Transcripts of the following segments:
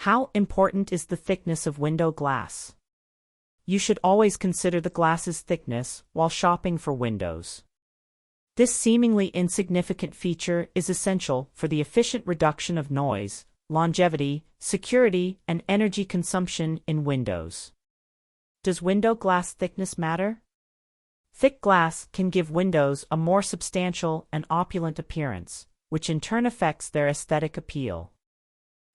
How important is the thickness of window glass? You should always consider the glass's thickness while shopping for windows. This seemingly insignificant feature is essential for the efficient reduction of noise, longevity, security, and energy consumption in windows. Does window glass thickness matter? Thick glass can give windows a more substantial and opulent appearance, which in turn affects their aesthetic appeal.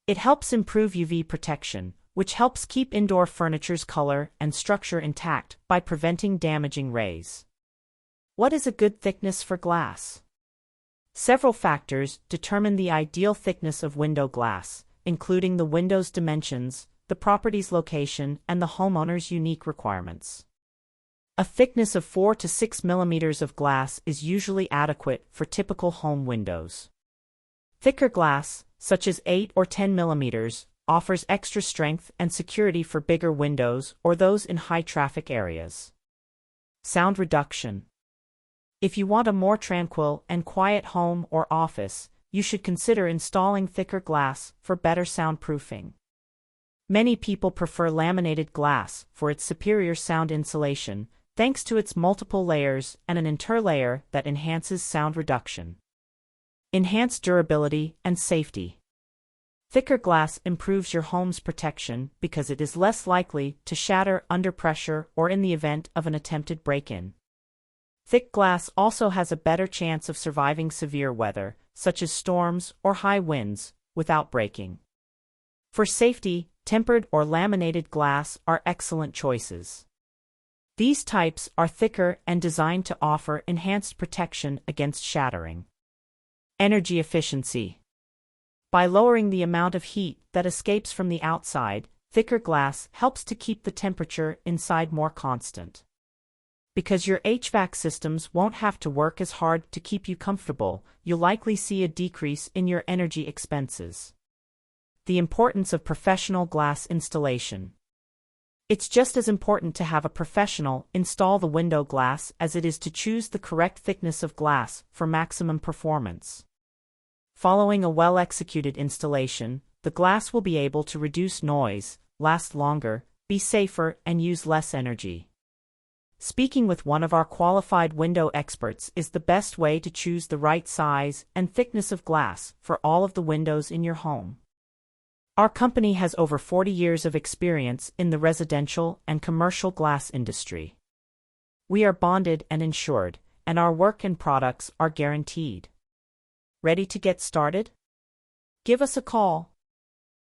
It helps improve UV protection, which helps keep indoor furniture's color and structure intact by preventing damaging rays. What is a good thickness for glass? Several factors determine the ideal thickness of window glass, including the window's dimensions, the property's location, and the homeowner's unique requirements. A thickness of 4 to 6 millimeters of glass is usually adequate for typical home windows. Thicker glass, such as 8 or 10 millimeters, offers extra strength and security for bigger windows or those in high-traffic areas. Sound reduction. If you want a more tranquil and quiet home or office, you should consider installing thicker glass for better soundproofing. Many people prefer laminated glass for its superior sound insulation, thanks to its multiple layers and an interlayer that enhances sound reduction. Enhanced durability and safety. Thicker glass improves your home's protection because it is less likely to shatter under pressure or in the event of an attempted break-in. Thick glass also has a better chance of surviving severe weather, such as storms or high winds, without breaking. For safety, tempered or laminated glass are excellent choices. These types are thicker and designed to offer enhanced protection against shattering. Energy efficiency. By lowering the amount of heat that escapes from the outside, thicker glass helps to keep the temperature inside more constant. Because your HVAC systems won't have to work as hard to keep you comfortable, you'll likely see a decrease in your energy expenses. The importance of professional glass installation. It's just as important to have a professional install the window glass as it is to choose the correct thickness of glass for maximum performance. Following a well-executed installation, the glass will be able to reduce noise, last longer, be safer, and use less energy. Speaking with one of our qualified window experts is the best way to choose the right size and thickness of glass for all of the windows in your home. Our company has over 40 years of experience in the residential and commercial glass industry. We are bonded and insured, and our work and products are guaranteed. Ready to get started? Give us a call.